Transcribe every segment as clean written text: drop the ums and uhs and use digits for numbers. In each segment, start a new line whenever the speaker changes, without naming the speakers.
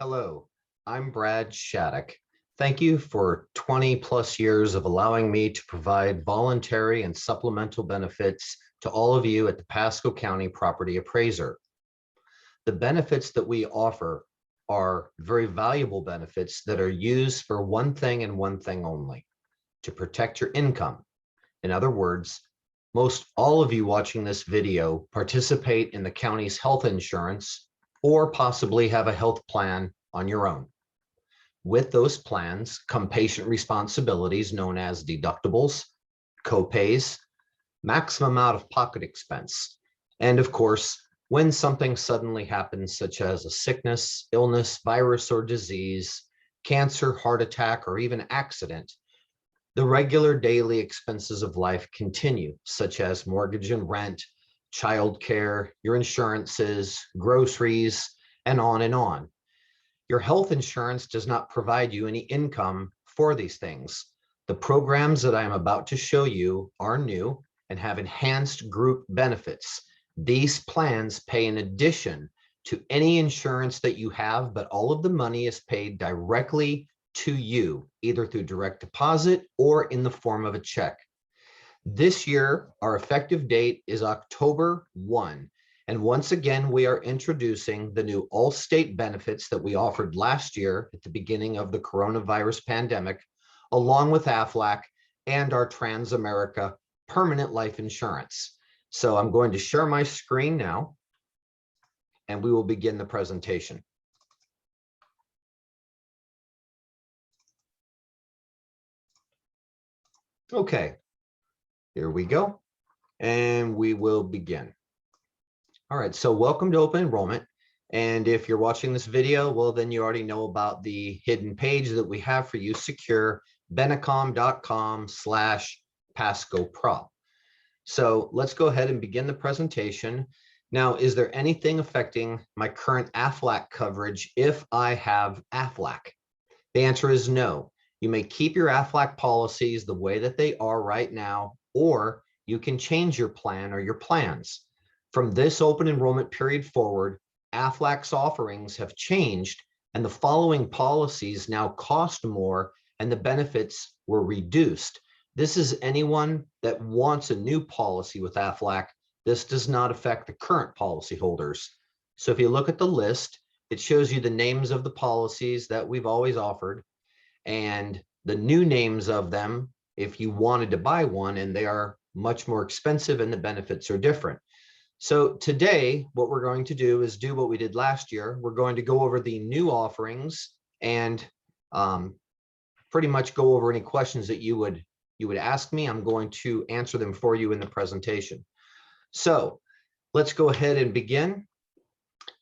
Hello, I'm Brad Shattuck. Thank you for 20 plus years of allowing me to provide voluntary and supplemental benefits to all of you at the Pasco County Property Appraiser. The benefits that we offer are very valuable benefits that are used for one thing and one thing only, to protect your income. In other words, most all of you watching this video participate in the county's health insurance or possibly have a health plan on your own. With those plans come patient responsibilities known as deductibles, copays, maximum out-of-pocket expense, and of course, when something suddenly happens, such as a sickness, illness, virus or disease, cancer, heart attack, or even accident, the regular daily expenses of life continue, such as mortgage and rent, childcare, your insurances, groceries, and on and on. Your health insurance does not provide you any income for these things. The programs that I am about to show you are new and have enhanced group benefits. These plans pay in addition to any insurance that you have, but all of the money is paid directly to you, either through direct deposit or in the form of a check. This year, our effective date is October 1. And once again, we are introducing the new all-state benefits that we offered last year at the beginning of the coronavirus pandemic, along with AFLAC and our Transamerica permanent life insurance. So I'm going to share my screen now, and we will begin the presentation. Okay, here we go, and we will begin. All right, so welcome to Open Enrollment. And if you're watching this video, well, then you already know about the hidden page that we have for you, secure, benecom.com/PascoProp. So let's go ahead and begin the presentation. Now, is there anything affecting my current AFLAC coverage if I have AFLAC? The answer is no. You may keep your AFLAC policies the way that they are right now, or you can change your plan or your plans. From this open enrollment period forward, AFLAC's offerings have changed, and the following policies now cost more and the benefits were reduced. This is anyone that wants a new policy with AFLAC. This does not affect the current policyholders. So if you look at the list, it shows you the names of the policies that we've always offered and the new names of them if you wanted to buy one, and they are much more expensive and the benefits are different. So today, what we're going to do is do what we did last year. We're going to go over the new offerings and pretty much go over any questions that you would ask me. I'm going to answer them for you in the presentation. So let's go ahead and begin.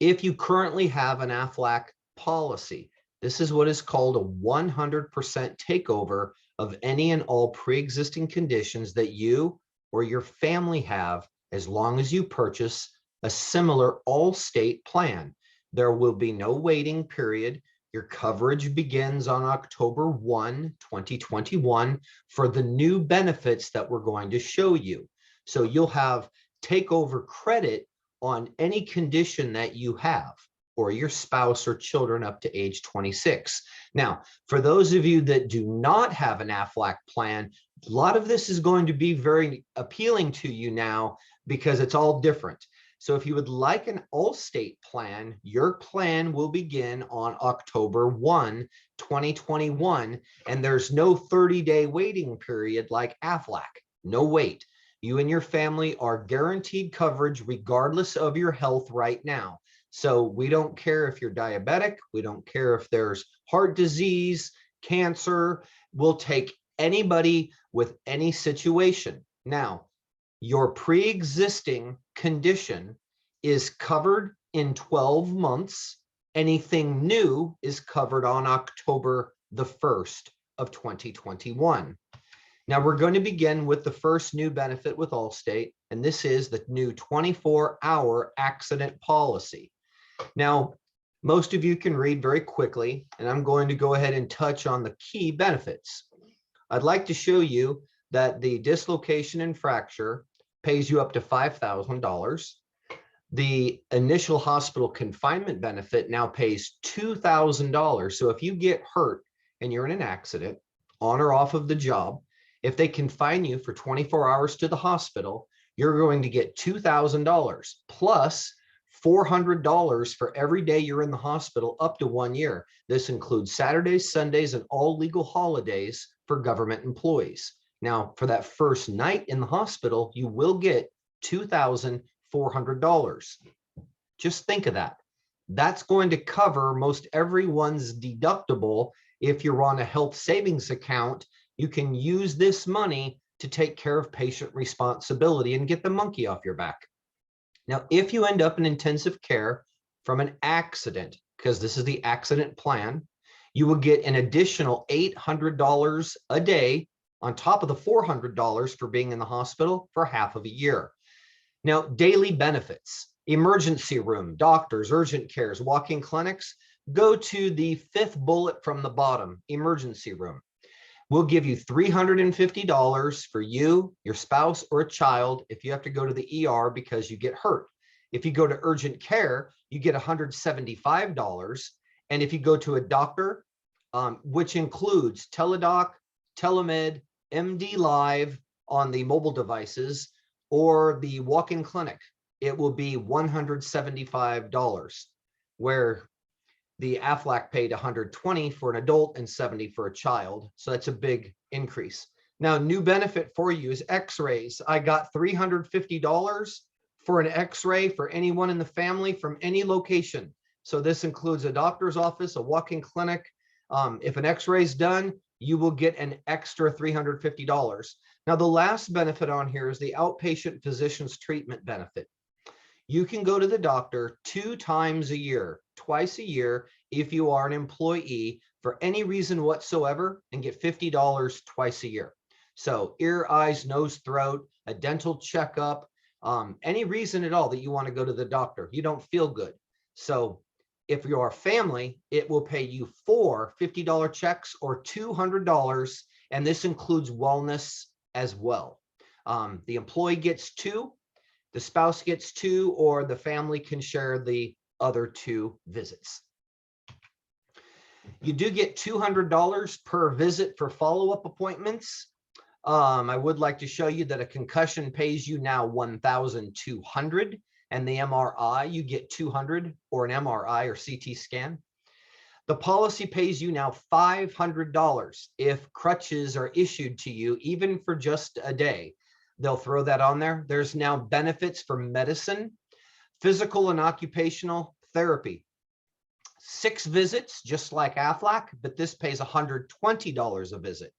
If you currently have an AFLAC policy, this is what is called a 100% takeover of any and all pre-existing conditions that you or your family have, as long as you purchase a similar all-state plan. There will be no waiting period. Your coverage begins on October 1, 2021 for the new benefits that we're going to show you. So you'll have takeover credit on any condition that you have, or your spouse or children up to age 26. Now, for those of you that do not have an AFLAC plan, a lot of this is going to be very appealing to you now because it's all different. So if you would like an all-state plan, your plan will begin on October 1, 2021, and there's no 30-day waiting period like AFLAC. No wait. You and your family are guaranteed coverage regardless of your health right now. So we don't care if you're diabetic, we don't care if there's heart disease, cancer, we'll take anybody with any situation. Now, your pre-existing condition is covered in 12 months. Anything new is covered on October the 1st of 2021. Now we're going to begin with the first new benefit with Allstate, and this is the new 24-hour accident policy. Now, most of you can read very quickly, and I'm going to go ahead and touch on the key benefits. I'd like to show you that the dislocation and fracture pays you up to $5,000. The initial hospital confinement benefit now pays $2,000. So if you get hurt and you're in an accident on or off of the job, if they confine you for 24 hours to the hospital, you're going to get $2,000 plus $400 for every day you're in the hospital up to 1 year. This includes Saturdays, Sundays, and all legal holidays for government employees. Now, for that first night in the hospital, you will get $2,400. Just think of that. That's going to cover most everyone's deductible. If you're on a health savings account, you can use this money to take care of patient responsibility and get the monkey off your back. Now, if you end up in intensive care from an accident, because this is the accident plan, you will get an additional $800 a day on top of the $400 for being in the hospital for half of a year. Now, daily benefits, emergency room, doctors, urgent cares, walk-in clinics, go to the fifth bullet from the bottom, emergency room. We'll give you $350 for you, your spouse, or a child if you have to go to the ER because you get hurt. If you go to urgent care, you get $175. And if you go to a doctor, which includes Teledoc, Telemed, MD Live on the mobile devices, or the walk-in clinic, it will be $175, where the AFLAC paid $120 for an adult and $70 for a child. So that's a big increase. Now, new benefit for you is x-rays. I got $350 for an x-ray for anyone in the family from any location. So this includes a doctor's office, a walk-in clinic. If an x-ray is done, you will get an extra $350. Now, the last benefit on here is the outpatient physician's treatment benefit. You can go to the doctor 2 times a year, twice a year, if you are an employee for any reason whatsoever, and get $50 twice a year. So ear, eyes, nose, throat, a dental checkup, any reason at all that you want to go to the doctor, you don't feel good. So if you're a family, it will pay you 4 $50 checks or $200, and this includes wellness as well. The employee gets 2, the spouse gets 2, or the family can share the other 2 visits. You do get $200 per visit for follow-up appointments. I would like to show you that a concussion pays you now $1,200, and the MRI, you get $200, or an MRI or CT scan. The policy pays you now $500 if crutches are issued to you, even for just a day. They'll throw that on there. There's now benefits for medicine, physical and occupational therapy. 6 visits, just like AFLAC, but this pays $120 a visit.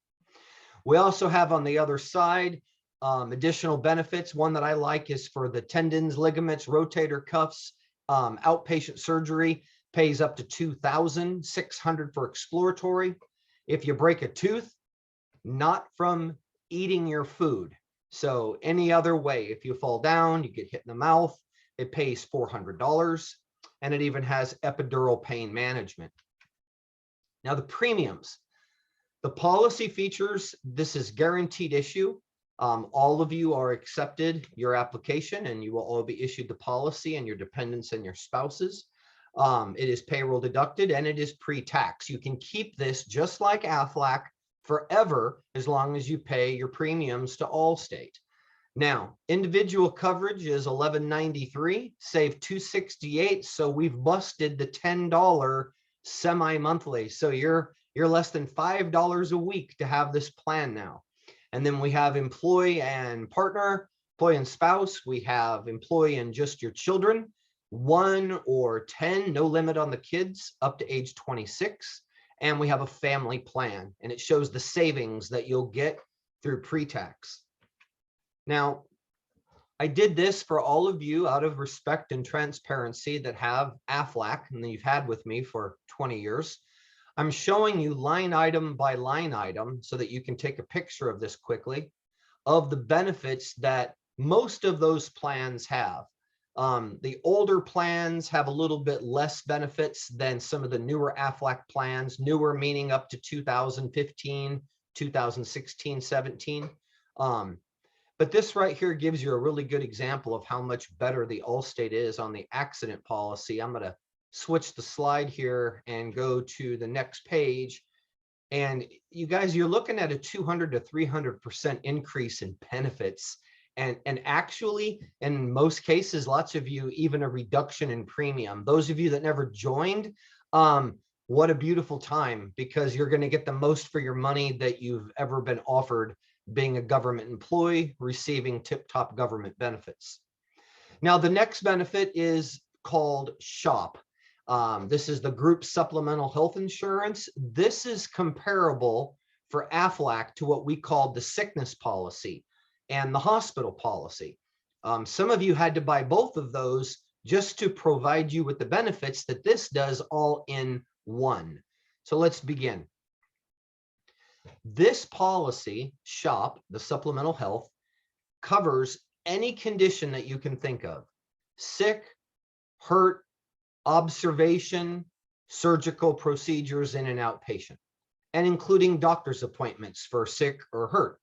We also have on the other side additional benefits. One that I like is for the tendons, ligaments, rotator cuffs, outpatient surgery pays up to $2,600 for exploratory. If you break a tooth, not from eating your food, so any other way, if you fall down, you get hit in the mouth, it pays $400, and it even has epidural pain management. Now, the premiums, the policy features, this is guaranteed issue. All of you are accepted your application, and you will all be issued the policy, and your dependents and your spouses. It is payroll deducted, and it is pre-tax. You can keep this just like AFLAC forever as long as you pay your premiums to Allstate. Now, individual coverage is $11.93, save $268. So we've busted the $10 semi-monthly. So you're less than $5 a week to have this plan now. And then we have employee and partner, employee and spouse. We have employee and just your children, 1 or 10, no limit on the kids up to age 26. And we have a family plan, and it shows the savings that you'll get through pre-tax. Now, I did this for all of you out of respect and transparency that have AFLAC and that you've had with me for 20 years. I'm showing you line item by line item so that you can take a picture of this quickly, of the benefits that most of those plans have. The older plans have a little bit less benefits than some of the newer AFLAC plans, newer meaning up to 2015, 2016, 17. But this right here gives you a really good example of how much better the Allstate is on the accident policy. I'm going to switch the slide here and go to the next page. And you guys, you're looking at a 200 to 300% increase in benefits. And actually, in most cases, lots of you, even a reduction in premium. Those of you that never joined, what a beautiful time, because you're going to get the most for your money that you've ever been offered being a government employee, receiving tip-top government benefits. Now, the next benefit is called SHOP. This is the group supplemental health insurance. This is comparable for AFLAC to what we called the sickness policy and the hospital policy. Some of you had to buy both of those just to provide you with the benefits that this does all in one. So let's begin. This policy, SHOP, the supplemental health, covers any condition that you can think of: sick, hurt, observation, surgical procedures in an outpatient, and including doctor's appointments for sick or hurt.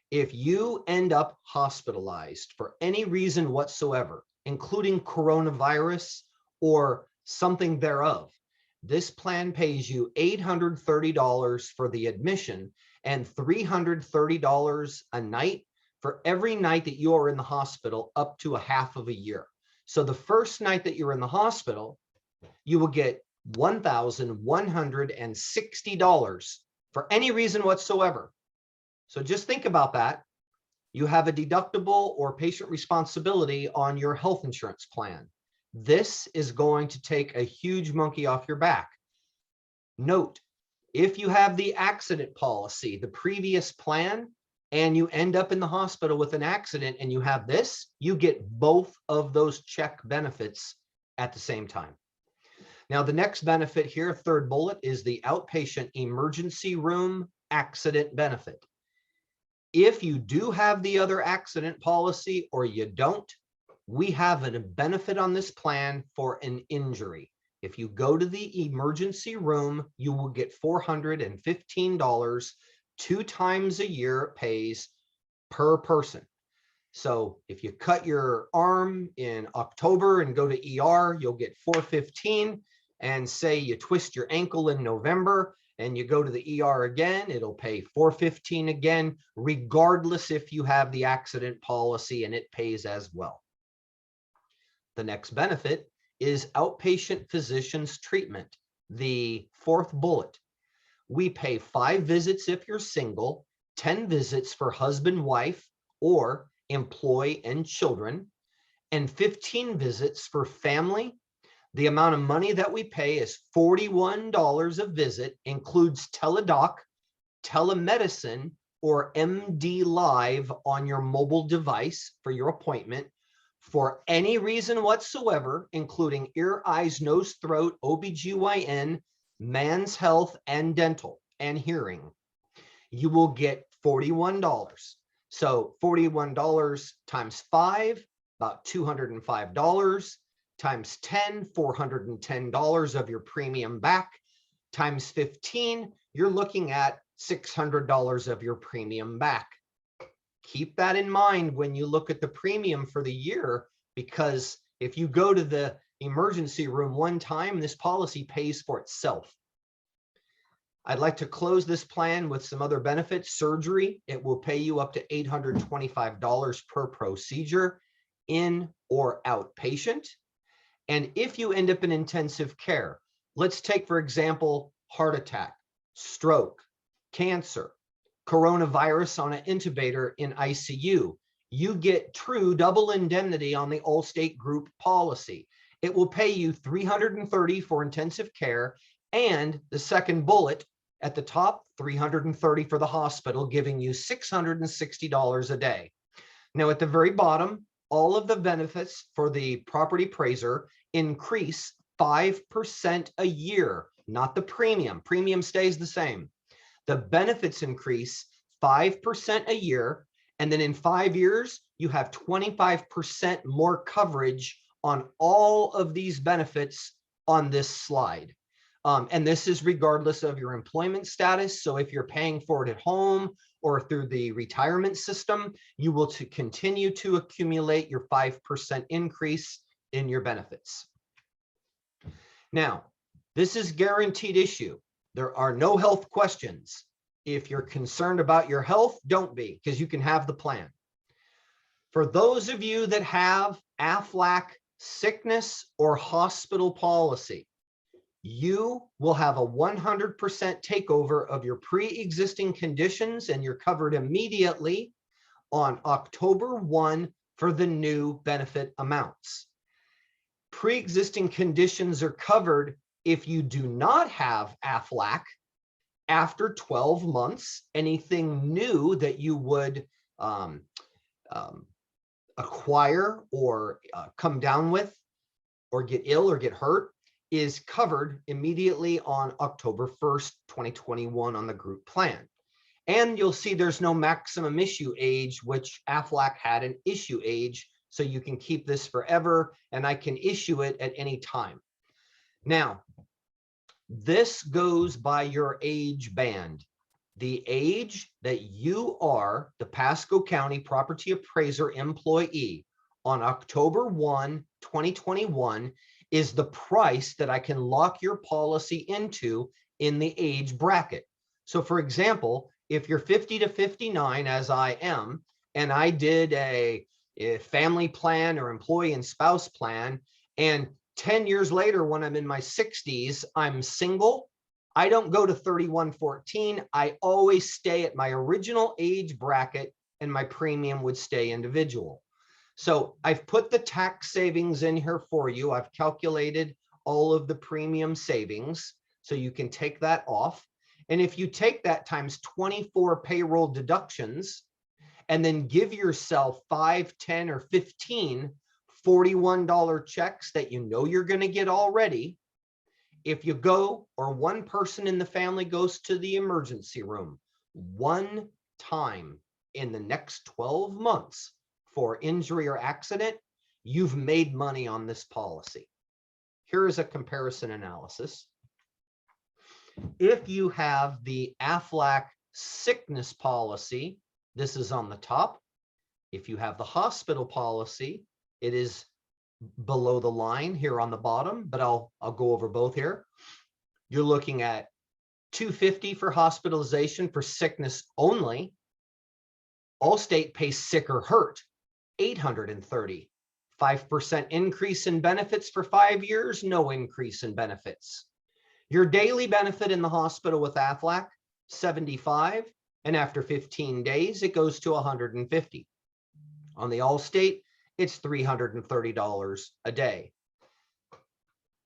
If you end up hospitalized for any reason whatsoever, including coronavirus or something thereof, this plan pays you $830 for the admission and $330 a night for every night that you are in the hospital up to a half of a year. So the first night that you're in the hospital, you will get $1,160 for any reason whatsoever. So just think about that. You have a deductible or patient responsibility on your health insurance plan. This is going to take a huge monkey off your back. Note, if you have the accident policy, the previous plan, and you end up in the hospital with an accident and you have this, you get both of those check benefits at the same time. Now, the next benefit here, third bullet, is the outpatient emergency room accident benefit. If you do have the other accident policy or you don't, we have a benefit on this plan for an injury. If you go to the emergency room, you will get $415, 2 times a year it pays per person. So if you cut your arm in October and go to ER, you'll get $415. And say you twist your ankle in November and you go to the ER again, it'll pay $415 again, regardless if you have the accident policy, and it pays as well. The next benefit is outpatient physician's treatment, the fourth bullet. We pay 5 visits if you're single, 10 visits for husband, wife, or employee and children, and 15 visits for family. The amount of money that we pay is $41 a visit, includes teledoc, telemedicine, or MD Live on your mobile device for your appointment for any reason whatsoever, including ear, eyes, nose, throat, OBGYN, man's health, and dental and hearing. You will get $41. So $41 times 5, about $205. Times 10, $410 of your premium back. Times 15, you're looking at $600 of your premium back. Keep that in mind when you look at the premium for the year, because if you go to the emergency room one time, this policy pays for itself. I'd like to close this plan with some other benefits. Surgery, it will pay you up to $825 per procedure, in or outpatient. And if you end up in intensive care, let's take, for example, heart attack, stroke, cancer, coronavirus on an intubator in ICU, you get true double indemnity on the Allstate group policy. It will pay you $330 for intensive care, and the second bullet at the top, $330 for the hospital, giving you $660 a day. Now at the very bottom, all of the benefits for the property appraiser increase 5% a year, not the premium. Premium stays the same. The benefits increase 5% a year, and then in 5 years, you have 25% more coverage on all of these benefits on this slide. And this is regardless of your employment status. So if you're paying for it at home or through the retirement system, you will continue to accumulate your 5% increase in your benefits. Now, this is guaranteed issue. There are no health questions. If you're concerned about your health, don't be, because you can have the plan. For those of you that have AFLAC sickness or hospital policy, you will have a 100% takeover of your pre-existing conditions, and you're covered immediately on October 1 for the new benefit amounts. Pre-existing conditions are covered if you do not have AFLAC after 12 months. Anything new that you would acquire or come down with or get ill or get hurt is covered immediately on October 1st, 2021 on the group plan. And you'll see there's no maximum issue age, which AFLAC had an issue age. So you can keep this forever, and I can issue it at any time. Now, this goes by your age band. The age that you are the Pasco County Property Appraiser employee on October 1, 2021 is the price that I can lock your policy into in the age bracket. So for example, if you're 50 to 59, as I am, and I did a family plan or employee and spouse plan, and 10 years later, when I'm in my 60s, I'm single, I don't go to 3114. I always stay at my original age bracket, and my premium would stay individual. So I've put the tax savings in here for you. I've calculated all of the premium savings, so you can take that off. And if you take that times 24 payroll deductions, and then give yourself 5, 10, or 15 $41 checks that you know you're going to get already. If you go, or one person in the family goes to the emergency room one time in the next 12 months for injury or accident, you've made money on this policy. Here is a comparison analysis. If you have the AFLAC sickness policy, this is on the top. If you have the hospital policy, it is below the line here on the bottom, but I'll go over both here. You're looking at $250 for hospitalization for sickness only. Allstate pays sick or hurt, $830. 5% increase in benefits for 5 years, no increase in benefits. Your daily benefit in the hospital with AFLAC, $75. And after 15 days, it goes to $150. On the Allstate, it's $330 a day.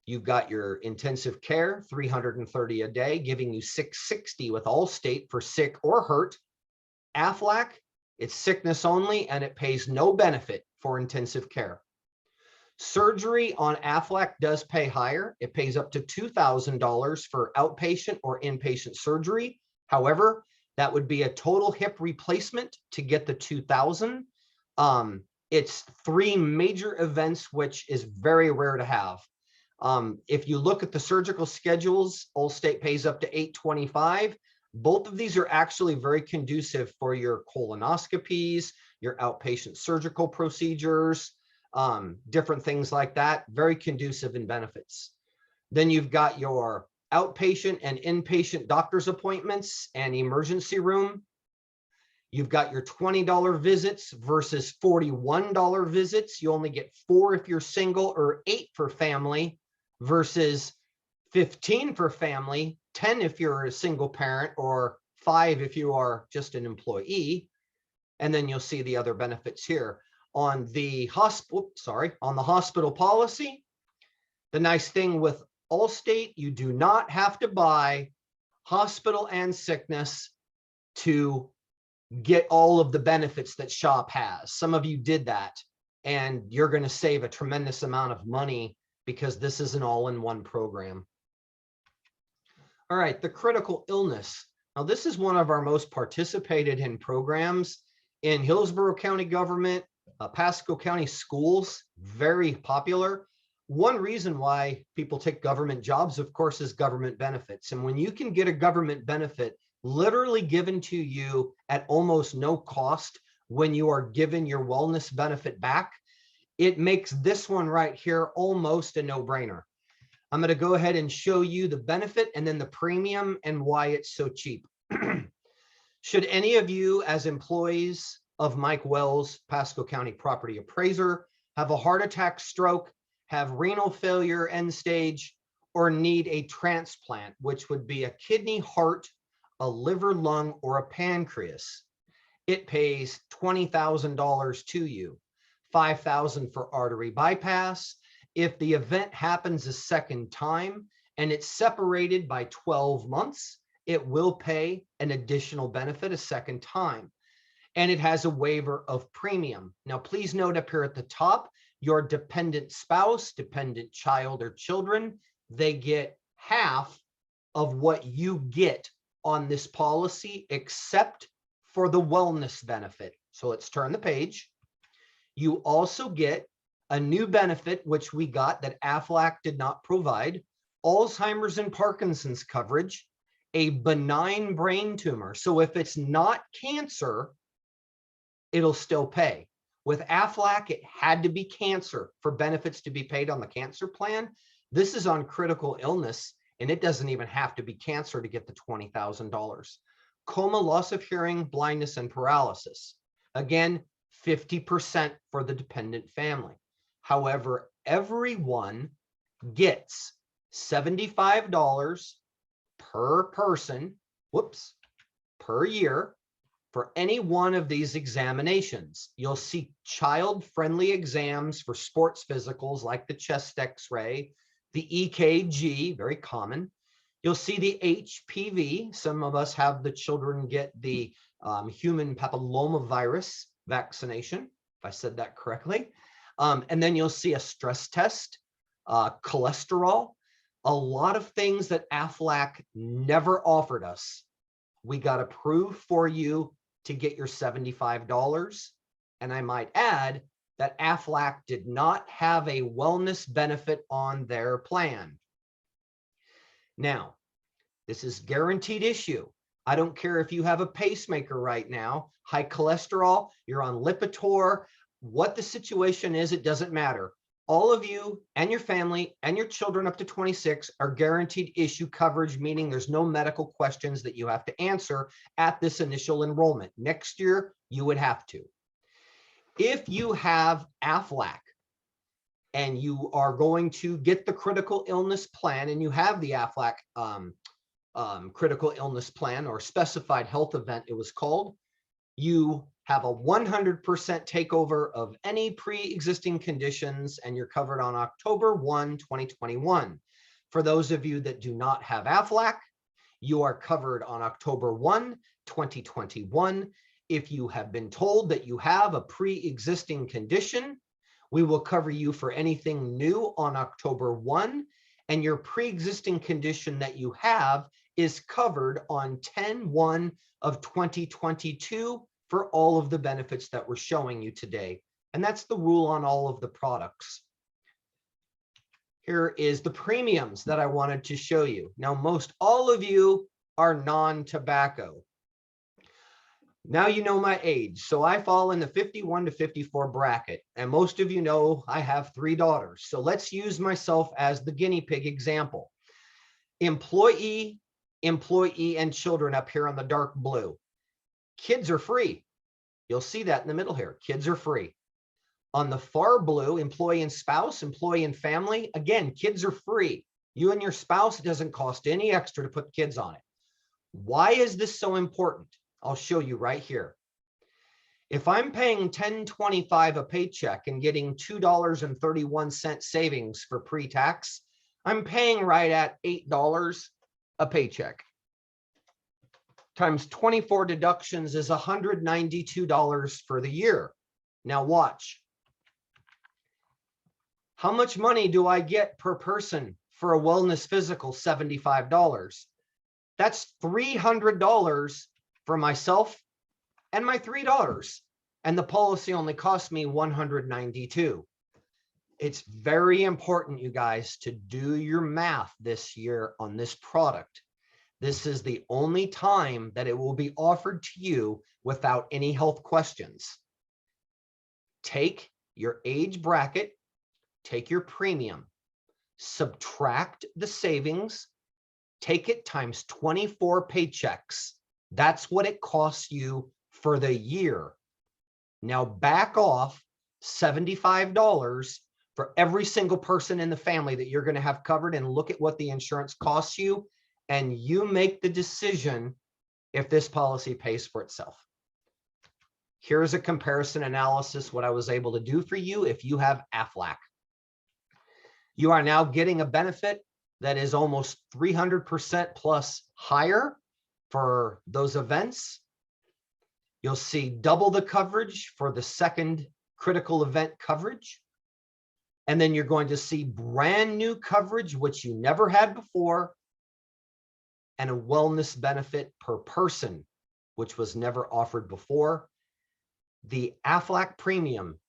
You've got your intensive care, $330 a day, giving you $660 with Allstate for sick or hurt. AFLAC, it's sickness only, and it pays no benefit for intensive care. Surgery on AFLAC does pay higher. It pays up to $2,000 for outpatient or inpatient surgery. However, that would be a total hip replacement to get the $2,000. It's 3 major events, which is very rare to have. If you look at the surgical schedules, Allstate pays up to $825. Both of these are actually very conducive for your colonoscopies, your outpatient surgical procedures, different things like that, very conducive in benefits. Then you've got your outpatient and inpatient doctor's appointments and emergency room. You've got your $20 visits versus $41 visits. You only get 4 if you're single, or 8 for family versus 15 for family, 10 if you're a single parent, or 5 if you are just an employee. And then you'll see the other benefits here. On the hospital policy, the nice thing with Allstate, you do not have to buy hospital and sickness to get all of the benefits that SHOP has. Some of you did that, and you're going to save a tremendous amount of money because this is an all-in-one program. All right, the critical illness. Now, this is one of our most participated in programs in Hillsborough County government, Pasco County schools, very popular. One reason why people take government jobs, of course, is government benefits. And when you can get a government benefit literally given to you at almost no cost when you are given your wellness benefit back, it makes this one right here almost a no-brainer. I'm going to go ahead and show you the benefit and then the premium and why it's so cheap. Should any of you as employees of Mike Wells, Pasco County Property Appraiser, have a heart attack, stroke, have renal failure, end stage, or need a transplant, which would be a kidney, heart, a liver, lung, or a pancreas, it pays $20,000 to you, $5,000 for artery bypass. If the event happens a second time and it's separated by 12 months, it will pay an additional benefit a second time. And it has a waiver of premium. Now, please note up here at the top, your dependent spouse, dependent child or children, they get half of what you get on this policy, except for the wellness benefit. So let's turn the page. You also get a new benefit, which we got that Aflac did not provide, Alzheimer's and Parkinson's coverage, a benign brain tumor. So if it's not cancer, it'll still pay. With Aflac, it had to be cancer for benefits to be paid on the cancer plan. This is on critical illness, and it doesn't even have to be cancer to get the $20,000. Coma, loss of hearing, blindness, and paralysis. Again, 50% for the dependent family. However, everyone gets $75 per person, per year, for any one of these examinations. You'll see child-friendly exams for sports physicals like the chest x-ray, the EKG, very common. You'll see the HPV. Some of us have the children get the human papillomavirus vaccination, if I said that correctly. And then you'll see a stress test, cholesterol, a lot of things that Aflac never offered us. We got approved for you to get your $75. And I might add that Aflac did not have a wellness benefit on their plan. Now, this is guaranteed issue. I don't care if you have a pacemaker right now, high cholesterol, you're on Lipitor, what the situation is, it doesn't matter. All of you and your family and your children up to 26 are guaranteed issue coverage, meaning there's no medical questions that you have to answer at this initial enrollment. Next year, you would have to. If you have Aflac and you are going to get the critical illness plan and you have the Aflac critical illness plan or specified health event, it was called, you have a 100% takeover of any pre-existing conditions, and you're covered on October 1, 2021. For those of you that do not have Aflac, you are covered on October 1, 2021. If you have been told that you have a pre-existing condition, we will cover you for anything new on October 1, and your pre-existing condition that you have is covered on 10/1 of 2022 for all of the benefits that we're showing you today. And that's the rule on all of the products. Here is the premiums that I wanted to show you. Now, most all of you are non-tobacco. Now you know my age. So I fall in the 51 to 54 bracket. And most of you know I have 3 daughters. So let's use myself as the guinea pig example. Employee, and children up here on the dark blue. Kids are free. You'll see that in the middle here. Kids are free. On the far blue, employee and spouse, employee and family. Again, kids are free. You and your spouse, it doesn't cost any extra to put kids on it. Why is this so important? I'll show you right here. If I'm paying $10.25 a paycheck and getting $2.31 savings for pre-tax, I'm paying right at $8 a paycheck. Times 24 deductions is $192 for the year. Now watch. How much money do I get per person for a wellness physical? $75. That's $300 for myself and my 3 daughters. And the policy only cost me $192. It's very important, you guys, to do your math this year on this product. This is the only time that it will be offered to you without any health questions. Take your age bracket, take your premium, subtract the savings, take it times 24 paychecks. That's what it costs you for the year. Now back off $75 for every single person in the family that you're going to have covered, and look at what the insurance costs you, and you make the decision if this policy pays for itself. Here's a comparison analysis, what I was able to do for you if you have AFLAC. You are now getting a benefit that is almost 300% plus higher for those events. You'll see double the coverage for the second critical event coverage. And then you're going to see brand new coverage, which you never had before, and a wellness benefit per person, which was never offered before. The AFLAC premium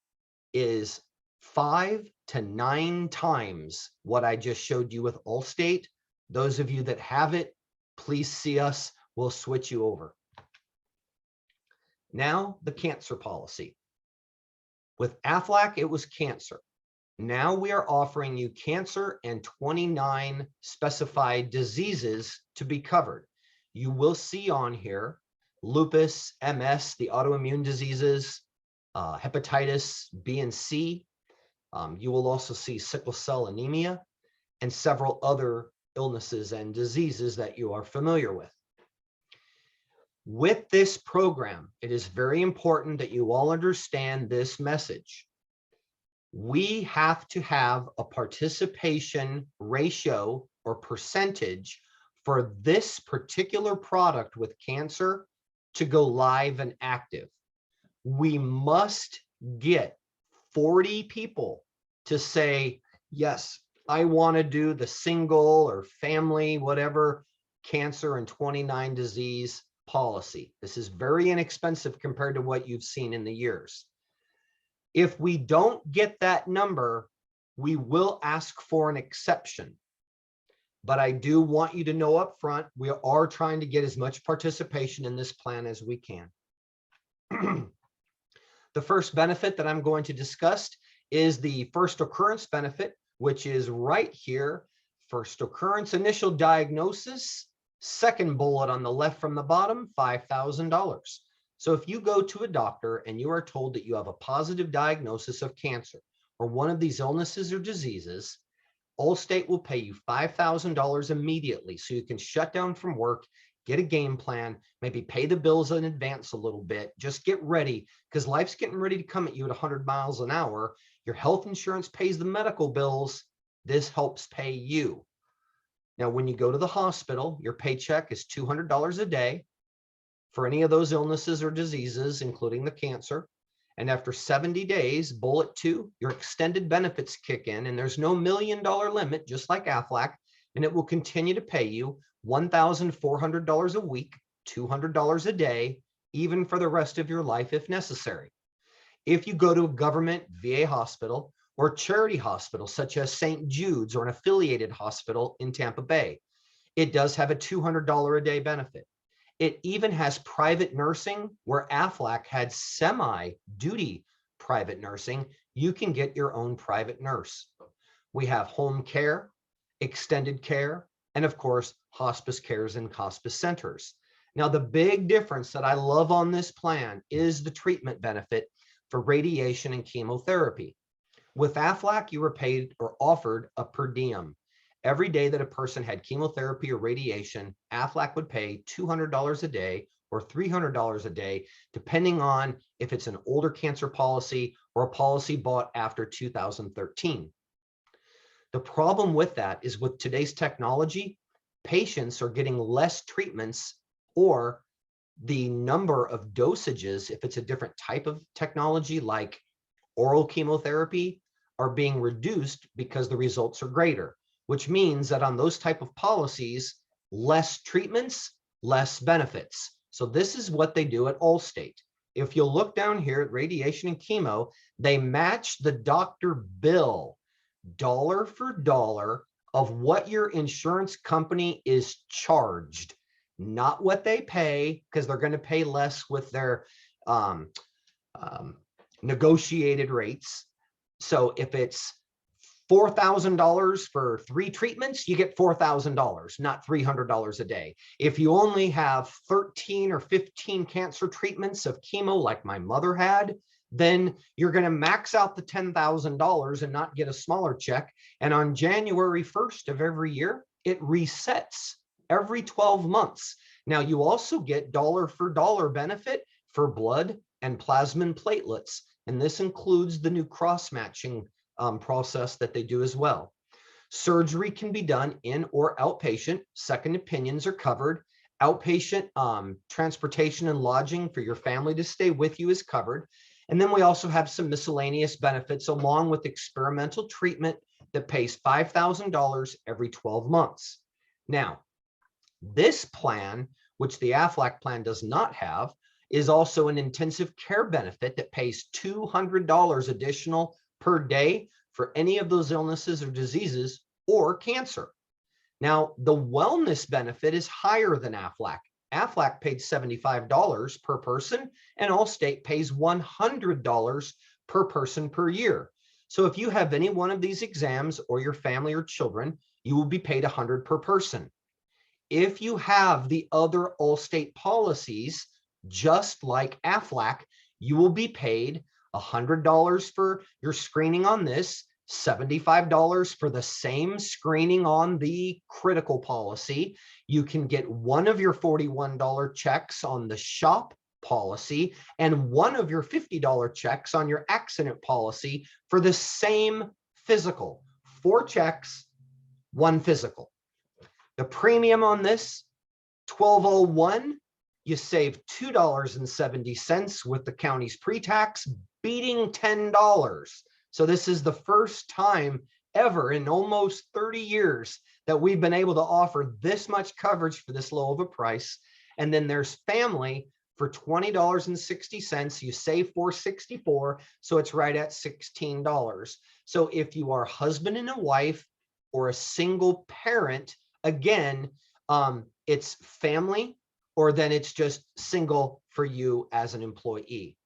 is 5 to 9 times what I just showed you with Allstate. Those of you that have it, please see us. We'll switch you over. Now, the cancer policy. With AFLAC, it was cancer. Now we are offering you cancer and 29 specified diseases to be covered. You will see on here lupus, MS, the autoimmune diseases, hepatitis B and C. You will also see sickle cell anemia and several other illnesses and diseases that you are familiar with. With this program, it is very important that you all understand this message. We have to have a participation ratio or percentage for this particular product with cancer to go live and active. We must get 40 people to say, yes, I want to do the single or family, whatever, cancer and 29 disease policy. This is very inexpensive compared to what you've seen in the years. If we don't get that number, we will ask for an exception. But I do want you to know up front, we are trying to get as much participation in this plan as we can. The first benefit that I'm going to discuss is the first occurrence benefit, which is right here. First occurrence, initial diagnosis, second bullet on the left from the bottom, $5,000. So if you go to a doctor and you are told that you have a positive diagnosis of cancer or one of these illnesses or diseases, Allstate will pay you $5,000 immediately so you can shut down from work, get a game plan, maybe pay the bills in advance a little bit. Just get ready because life's getting ready to come at you at 100 miles an hour. Your health insurance pays the medical bills. This helps pay you. Now, when you go to the hospital, your paycheck is $200 a day for any of those illnesses or diseases, including the cancer. And after 70 days, bullet 2, your extended benefits kick in, and there's no $1 million limit, just like AFLAC, and it will continue to pay you $1,400 a week, $200 a day, even for the rest of your life if necessary. If you go to a government VA hospital or charity hospital, such as St. Jude's or an affiliated hospital in Tampa Bay, it does have a $200 a day benefit. It even has private nursing where AFLAC had semi-duty private nursing. You can get your own private nurse. We have home care, extended care, and of course, hospice cares and hospice centers. Now, the big difference that I love on this plan is the treatment benefit for radiation and chemotherapy. With AFLAC, you were paid or offered a per diem. Every day that a person had chemotherapy or radiation, AFLAC would pay $200 a day or $300 a day, depending on if it's an older cancer policy or a policy bought after 2013. The problem with that is with today's technology, patients are getting less treatments, or the number of dosages, if it's a different type of technology like oral chemotherapy, are being reduced because the results are greater, which means that on those type of policies, less treatments, less benefits. So this is what they do at Allstate. if you'll look down here at radiation and chemo, they match the doctor bill dollar for dollar of what your insurance company is charged, not what they pay, because they're going to pay less with their um, negotiated rates. So if it's $4,000 for 3 treatments, you get $4,000, not $300 a day. If you only have 13 or 15 cancer treatments of chemo like my mother had, then you're going to max out the $10,000 and not get a smaller check. And on January 1st of every year, it resets every 12 months. Now, you also get dollar for dollar benefit for blood and plasma and platelets. And this includes the new cross-matching process that they do as well. Surgery can be done in or outpatient. Second opinions are covered. Outpatient transportation and lodging for your family to stay with you is covered. And then we also have some miscellaneous benefits along with experimental treatment that pays $5,000 every 12 months. Now, this plan, which the AFLAC plan does not have, is also an intensive care benefit that pays $200 additional per day for any of those illnesses or diseases or cancer. Now, the wellness benefit is higher than AFLAC. AFLAC paid $75 per person, and Allstate pays $100 per person per year. So if you have any one of these exams or your family or children, you will be paid $100 per person. If you have the other Allstate policies, just like AFLAC, you will be paid $100 for your screening on this, $75 for the same screening on the critical policy. You can get one of your $41 checks on the shop policy and one of your $50 checks on your accident policy for the same physical. 4 checks, 1 physical. The premium on this, $1,201. You save $2.70 with the county's pre-tax, beating $10. So this is the first time ever in almost 30 years that we've been able to offer this much coverage for this low of a price. And then there's family for $20.60. You save $4.64, so it's right at $16. So if you are husband and a wife or a single parent, again, it's family, or then it's just single for you as an employee.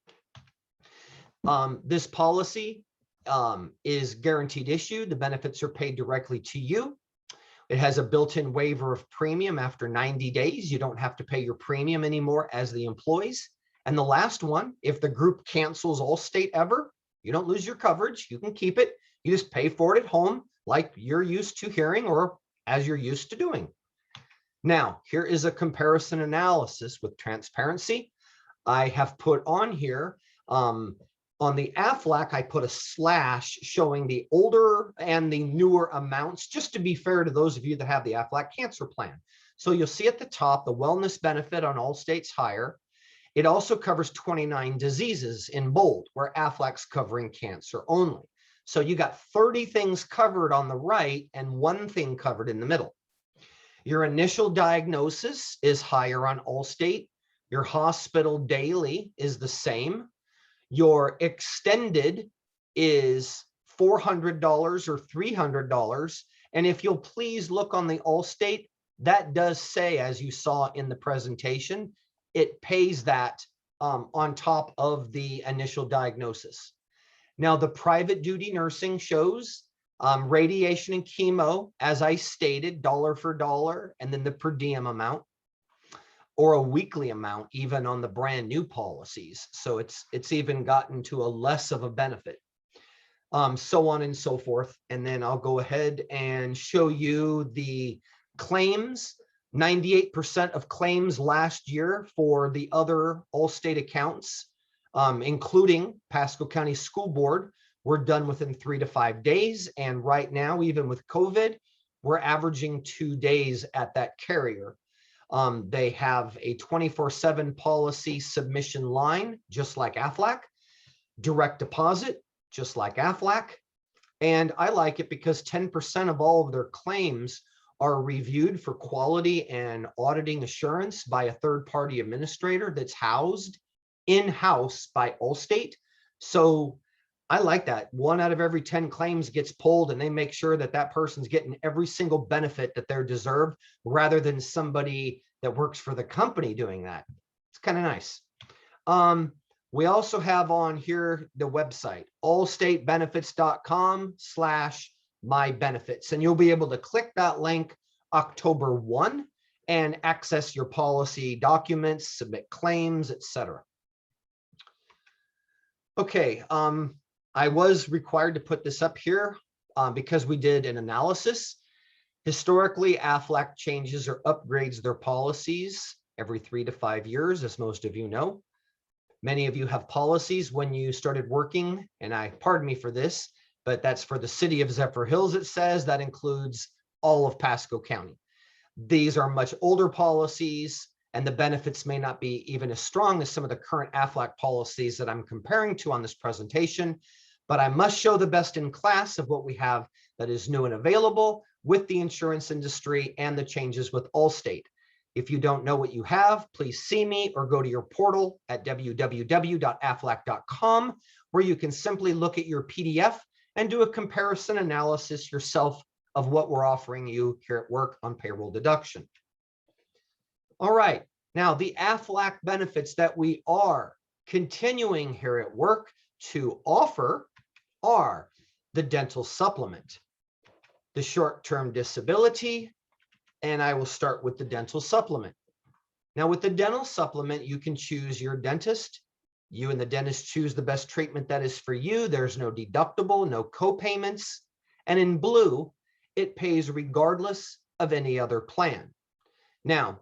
This policy is guaranteed issue. The benefits are paid directly to you. It has a built-in waiver of premium after 90 days. You don't have to pay your premium anymore as the employees. And the last one, if the group cancels Allstate ever, you don't lose your coverage. You can keep it. You just pay for it at home like you're used to hearing or as you're used to doing. Now, here is a comparison analysis with transparency. I have put on here, on the AFLAC, I put a slash showing the older and the newer amounts, just to be fair to those of you that have the AFLAC cancer plan. So you'll see at the top, the wellness benefit on Allstate's higher. It also covers 29 diseases in bold, where AFLAC's covering cancer only. So you got 30 things covered on the right and 1 thing covered in the middle. Your initial diagnosis is higher on Allstate. Your hospital daily is the same. Your extended is $400 or $300. And if you'll please look on the Allstate, that does say, as you saw in the presentation, it pays that on top of the initial diagnosis. Now, the private duty nursing shows radiation and chemo, as I stated, dollar for dollar, and then the per diem amount, or a weekly amount, even on the brand new policies. So it's even gotten to a less of a benefit, so on and so forth. And then I'll go ahead and show you the claims. 98% of claims last year for the other Allstate accounts, including Pasco County School Board, were done within 3 to 5 days. And right now, even with COVID, we're averaging 2 days at that carrier. They have a 24/7 policy submission line, just like AFLAC, direct deposit, just like AFLAC. And I like it because 10% of all of their claims are reviewed for quality and auditing assurance by a third-party administrator that's housed in-house by Allstate. So I like that. 1 out of every 10 claims gets pulled, and they make sure that that person's getting every single benefit that they're deserved, rather than somebody that works for the company doing that. It's kind of nice. We also have on here the website, allstatebenefits.com/mybenefits, and you'll be able to click that link October 1 and access your policy documents, submit claims, etc. Okay, I was required to put this up here because we did an analysis. Historically, AFLAC changes or upgrades their policies every 3 to 5 years, as most of you know. Many of you have policies when you started working, and pardon me for this, but that's for the city of Zephyr Hills, it says. That includes all of Pasco County. These are much older policies, and the benefits may not be even as strong as some of the current AFLAC policies that I'm comparing to on this presentation, but I must show the best in class of what we have that is new and available with the insurance industry and the changes with Allstate. If you don't know what you have, please see me or go to your portal at www.aflac.com, where you can simply look at your PDF and do a comparison analysis yourself of what we're offering you here at work on payroll deduction. All right, now the AFLAC benefits that we are continuing here at work to offer are the dental supplement, the short-term disability, and I will start with the dental supplement. Now with the dental supplement, you can choose your dentist. You and the dentist choose the best treatment that is for you. There's no deductible, no co-payments. And in blue, it pays regardless of any other plan. Now,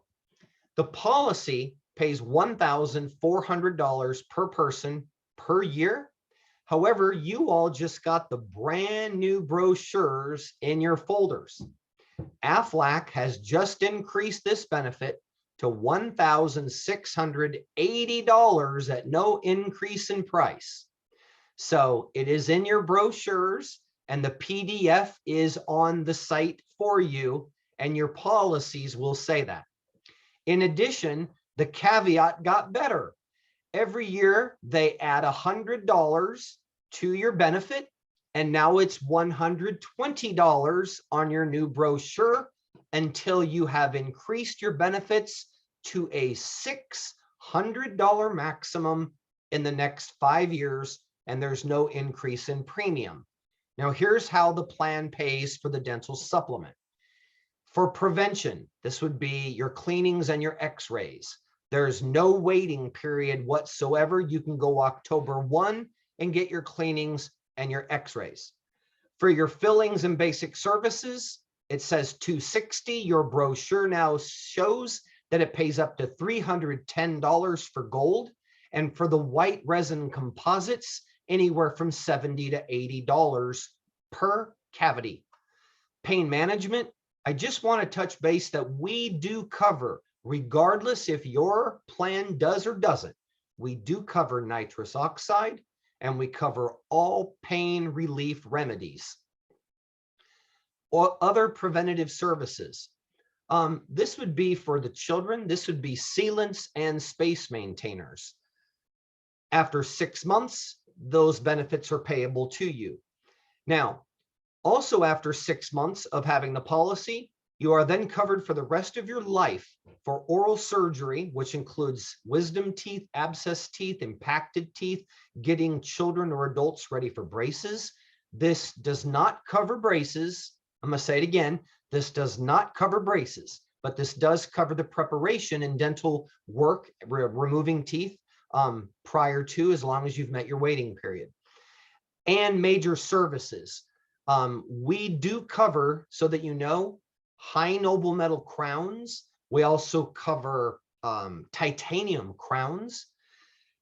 the policy pays $1,400 per person per year. However, you all just got the brand new brochures in your folders. AFLAC has just increased this benefit to $1,680 at no increase in price. So it is in your brochures, and the PDF is on the site for you, and your policies will say that. In addition, the caveat got better. Every year they add $100 to your benefit, and now it's $120 on your new brochure until you have increased your benefits to a $600 maximum in the next 5 years, and there's no increase in premium. Now, here's how the plan pays for the dental supplement. For prevention, this would be your cleanings and your x-rays. There's no waiting period whatsoever. You can go October 1 and get your cleanings and your x-rays. For your fillings and basic services, it says $260. Your brochure now shows that it pays up to $310 for gold. And for the white resin composites, anywhere from $70 to $80 per cavity. Pain management, I just want to touch base that we do cover, regardless if your plan does or doesn't, we do cover nitrous oxide, and we cover all pain relief remedies or other preventative services. This would be for the children. This would be sealants and space maintainers. After 6 months, those benefits are payable to you. Now, also after 6 months of having the policy, you are then covered for the rest of your life for oral surgery, which includes wisdom teeth, abscess teeth, impacted teeth, getting children or adults ready for braces. This does not cover braces. I'm going to say it again. This does not cover braces, but this does cover the preparation in dental work, removing teeth prior to, as long as you've met your waiting period. And major services. We do cover, so that you know, high noble metal crowns. We also cover titanium crowns.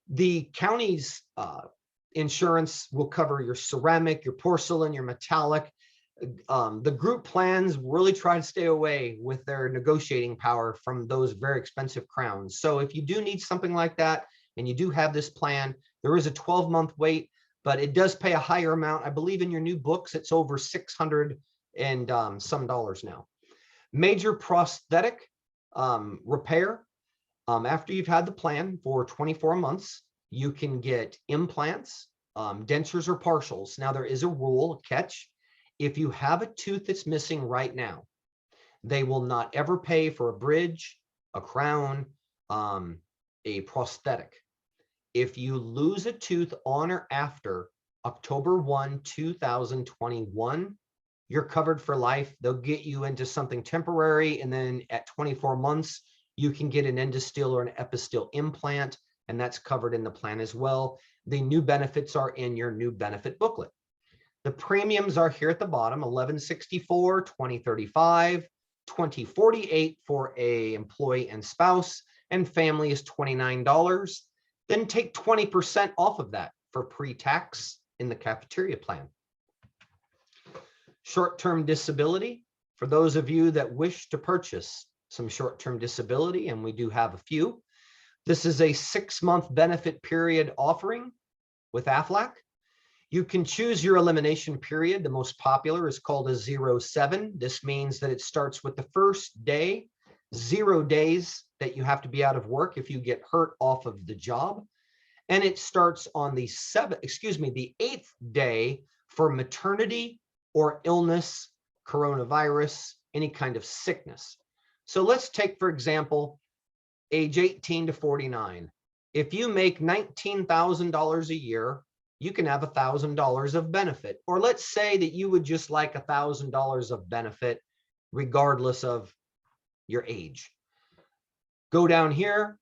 The county's insurance will cover your ceramic, your porcelain, your metallic. The group plans really try to stay away with their negotiating power from those very expensive crowns. So if you do need something like that, and you do have this plan, there is a 12-month wait, but it does pay a higher amount. I believe in your new books, it's over $600 and some dollars now. Major prosthetic repair. After you've had the plan for 24 months, You can get implants, dentures or partials. Now there is a rule, a catch. If you have a tooth that's missing right now, they will not ever pay for a bridge, a crown, a prosthetic. If you lose a tooth on or after October 1, 2021, you're covered for life. They'll get you into something temporary, and then at 24 months, you can get an endosteel or an episteel implant, and that's covered in the plan as well. The new benefits are in your new benefit booklet. The premiums are here at the bottom: $11.64, $20.35, $20.48 for a employee and spouse, and family is $29. Then take 20% off of that for pre-tax in the cafeteria plan. Short-term disability, for those of you that wish to purchase some short-term disability, and we do have a few. This is a 6-month benefit period offering with AFLAC. You can choose your elimination period. The most popular is called a 0-7. This means that it starts with the first day, 0 days that you have to be out of work if you get hurt off of the job. And it starts on the 8th day for maternity or illness, coronavirus, any kind of sickness. So let's take, for example, age 18 to 49. If you make $19,000 a year, you can have $1,000 of benefit. Or let's say that you would just like $1,000 of benefit regardless of your age. Go down here,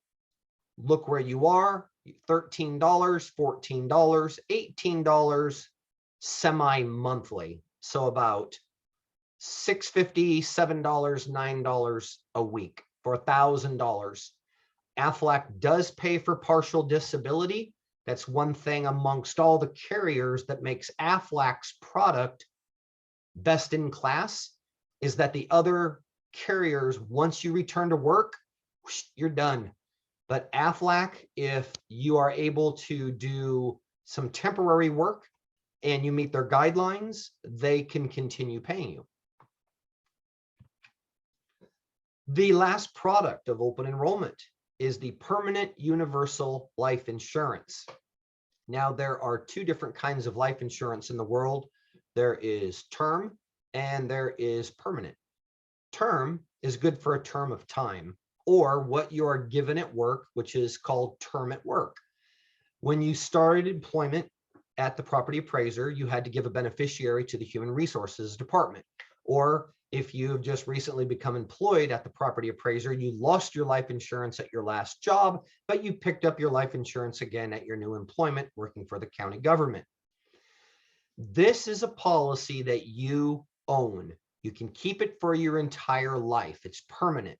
look where you are, $13, $14, $18, semi-monthly. So about $6.50, $7, $9 a week for $1,000. AFLAC does pay for partial disability. That's one thing amongst all the carriers that makes AFLAC's product best in class, is that the other carriers, once you return to work, you're done. But AFLAC, if you are able to do some temporary work and you meet their guidelines, they can continue paying you. The last product of open enrollment is the permanent universal life insurance. Now, there are two different kinds of life insurance in the world. There is term and there is permanent. Term is good for a term of time, or what you are given at work, which is called term at work. When you started employment at the property appraiser, you had to give a beneficiary to the human resources department. Or if you've just recently become employed at the property appraiser, you lost your life insurance at your last job, but you picked up your life insurance again at your new employment working for the county government. This is a policy that you own. You can keep it for your entire life. It's permanent.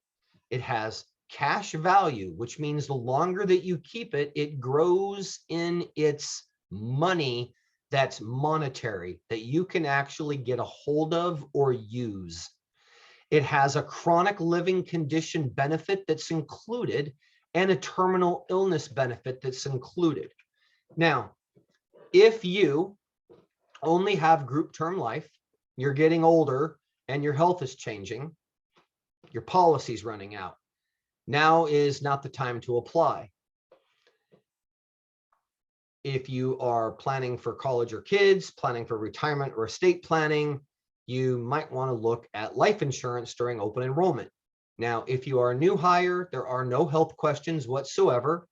It has cash value, which means the longer that you keep it, it grows in its money that's monetary, that you can actually get a hold of or use. It has a chronic living condition benefit that's included and a terminal illness benefit that's included. Now, if you only have group term life, you're getting older and your health is changing, your policy's running out, now is not the time to apply. If you are planning for college or kids, planning for retirement or estate planning, you might want to look at life insurance during open enrollment. Now, if you are a new hire, there are no health questions whatsoever.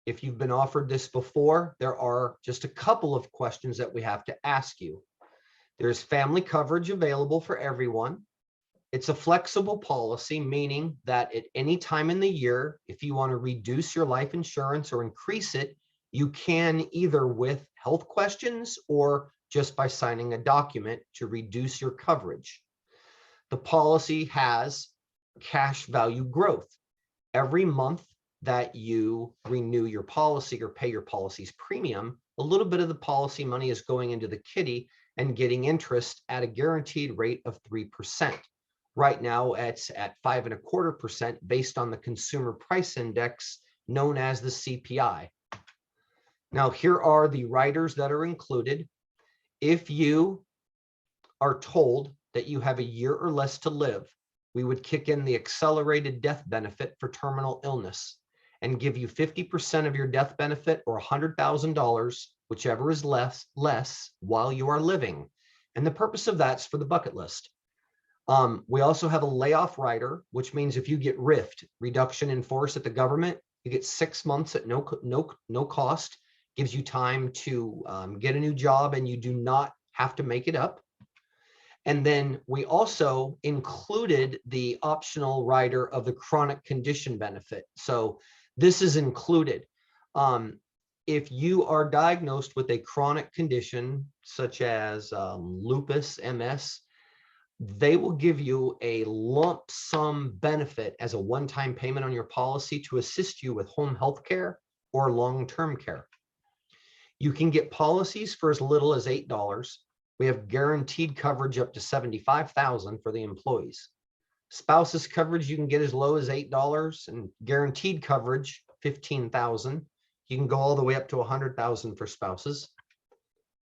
If you've been offered this before, there are just a couple of questions that we have to ask you. There's family coverage available for everyone. It's a flexible policy, meaning that at any time in the year, if you want to reduce your life insurance or increase it, you can, either with health questions or just by signing a document to reduce your coverage. The policy has cash value growth. Every month that you renew your policy or pay your policy's premium, a little bit of the policy money is going into the kitty and getting interest at a guaranteed rate of 3%. Right now, it's at 5.25% based on the consumer price index known as the CPI. Now, here are the riders that are included. If you are told that you have a year or less to live, we would kick in the accelerated death benefit for terminal illness. and give you 50% of your death benefit or $100,000, whichever is less, while you are living. And the purpose of that's for the bucket list. We also have a layoff rider, which means if you get RIFT, reduction in force at the government, you get 6 months at no cost, gives you time to get a new job, and you do not have to make it up. And then we also included the optional rider of the chronic condition benefit. So this is included. If you are diagnosed with a chronic condition such as lupus, MS, they will give you a lump sum benefit as a one-time payment on your policy to assist you with home health care or long-term care. You can get policies for as little as $8. We have guaranteed coverage up to $75,000 for the employees. Spouses coverage you can get as low as $8, and guaranteed coverage $15,000. You can go all the way up to $100,000 for spouses.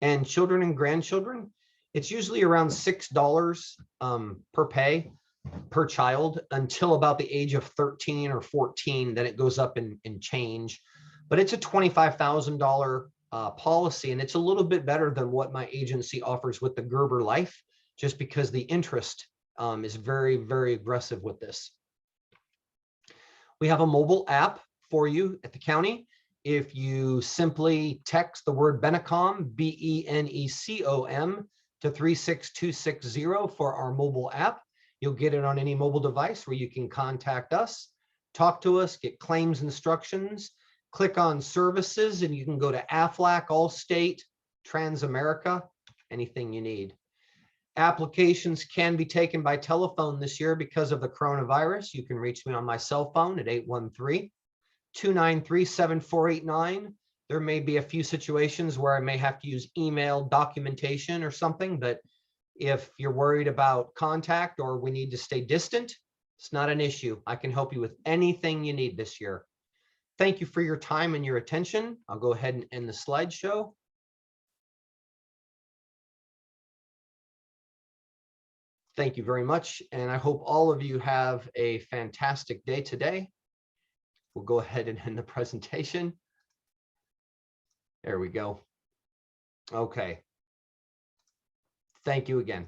And children and grandchildren, it's usually around $6 per child until about the age of 13 or 14. Then it goes up in change, but it's a $25,000 policy, and it's a little bit better than what my agency offers with the Gerber Life, just because the interest is very, very aggressive with this. We have a mobile app for you at the county. If you simply text the word Benecom, BENECOM, to 36260 for our mobile app, you'll get it on any mobile device where you can contact us, talk to us, get claims instructions, click on services, and you can go to Aflac, Allstate, Transamerica, anything you need. Applications can be taken by telephone this year because of the coronavirus. You can reach me on my cell phone at 813-293-7489. There may be a few situations where I may have to use email documentation or something, but if you're worried about contact or we need to stay distant, it's not an issue. I can help you with anything you need this year. Thank you for your time and your attention. I'll go ahead and end the slideshow. Thank you very much, and I hope all of you have a fantastic day today. We'll go ahead and end the presentation. There we go. Okay. Thank you again.